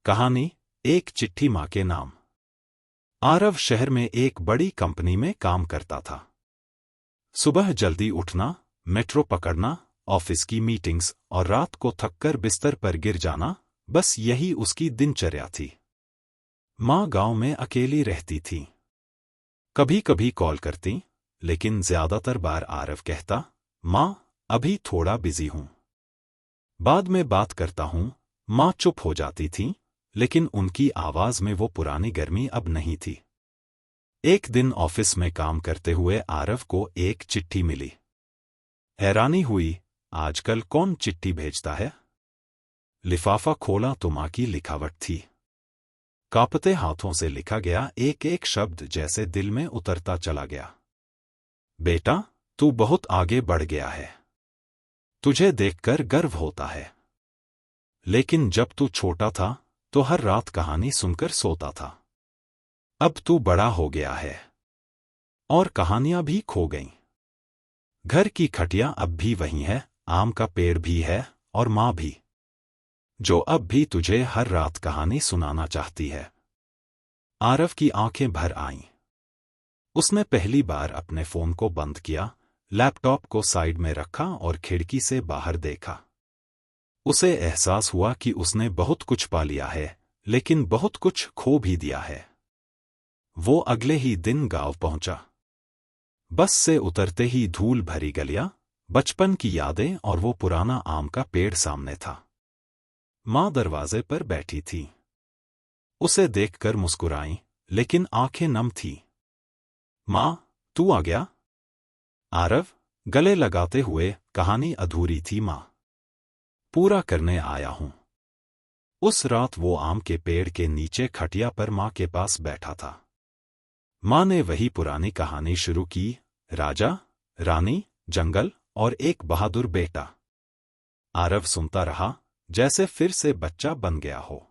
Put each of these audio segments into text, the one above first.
कहानी एक चिट्ठी माँ के नाम। आरव शहर में एक बड़ी कंपनी में काम करता था। सुबह जल्दी उठना, मेट्रो पकड़ना, ऑफिस की मीटिंग्स और रात को थककर बिस्तर पर गिर जाना, बस यही उसकी दिनचर्या थी। माँ गांव में अकेली रहती थी। कभी कभी कॉल करती, लेकिन ज्यादातर बार आरव कहता, माँ अभी थोड़ा बिजी हूं, बाद में बात करता हूं। माँ चुप हो जाती थी, लेकिन उनकी आवाज में वो पुरानी गर्मी अब नहीं थी। एक दिन ऑफिस में काम करते हुए आरव को एक चिट्ठी मिली। हैरानी हुई, आजकल कौन चिट्ठी भेजता है? लिफाफा खोला तो माँ की लिखावट थी। कांपते हाथों से लिखा गया एक एक शब्द जैसे दिल में उतरता चला गया। बेटा, तू बहुत आगे बढ़ गया है। तुझे देखकर गर्व होता है। लेकिन जब तू छोटा था तो हर रात कहानी सुनकर सोता था। अब तू बड़ा हो गया है और कहानियां भी खो गईं। घर की खटिया अब भी वही है, आम का पेड़ भी है और माँ भी, जो अब भी तुझे हर रात कहानी सुनाना चाहती है। आरव की आंखें भर आईं। उसने पहली बार अपने फोन को बंद किया, लैपटॉप को साइड में रखा और खिड़की से बाहर देखा। उसे एहसास हुआ कि उसने बहुत कुछ पा लिया है, लेकिन बहुत कुछ खो भी दिया है। वो अगले ही दिन गांव पहुंचा। बस से उतरते ही धूल भरी गलियां, बचपन की यादें और वो पुराना आम का पेड़ सामने था। माँ दरवाजे पर बैठी थी। उसे देखकर मुस्कुराई, लेकिन आंखें नम थी। माँ, तू आ गया? आरव गले लगाते हुए, कहानी अधूरी थी माँ, पूरा करने आया हूं। उस रात वो आम के पेड़ के नीचे खटिया पर माँ के पास बैठा था। माँ ने वही पुरानी कहानी शुरू की, राजा, रानी, जंगल और एक बहादुर बेटा। आरव सुनता रहा, जैसे फिर से बच्चा बन गया हो।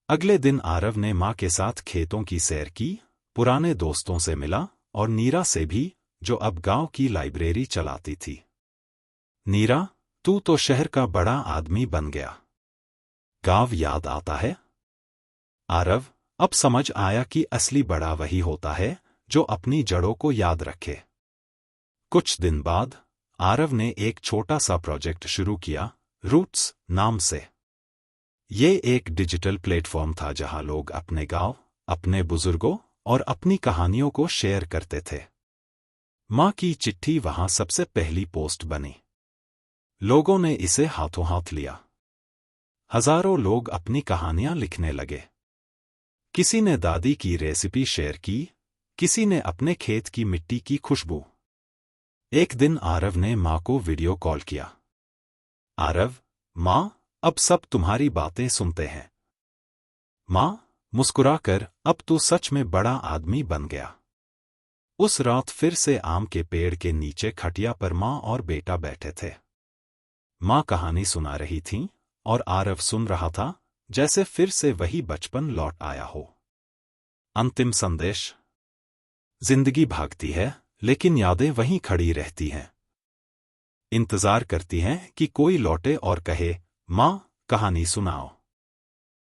अगले दिन आरव ने माँ के साथ खेतों की सैर की, पुराने दोस्तों से मिला और नीरा से भी, जो अब गांव की लाइब्रेरी चलाती थी। नीरा, तू तो शहर का बड़ा आदमी बन गया। गांव याद आता है? आरव अब समझ आया कि असली बड़ा वही होता है जो अपनी जड़ों को याद रखे। कुछ दिन बाद आरव ने एक छोटा सा प्रोजेक्ट शुरू किया, रूट्स नाम से। ये एक डिजिटल प्लेटफॉर्म था जहां लोग अपने गांव, अपने बुजुर्गों और अपनी कहानियों को शेयर करते थे। माँ की चिट्ठी वहां सबसे पहली पोस्ट बनी। लोगों ने इसे हाथों हाथ लिया। हजारों लोग अपनी कहानियां लिखने लगे। किसी ने दादी की रेसिपी शेयर की, किसी ने अपने खेत की मिट्टी की खुशबू। एक दिन आरव ने माँ को वीडियो कॉल किया। आरव, माँ अब सब तुम्हारी बातें सुनते हैं। माँ मुस्कुराकर, अब तू सच में बड़ा आदमी बन गया। उस रात फिर से आम के पेड़ के नीचे खटिया पर माँ और बेटा बैठे थे। माँ कहानी सुना रही थीं और आरव सुन रहा था, जैसे फिर से वही बचपन लौट आया हो। अंतिम संदेश: जिंदगी भागती है, लेकिन यादें वहीं खड़ी रहती हैं। इंतजार करती हैं कि कोई लौटे और कहे, माँ कहानी सुनाओ।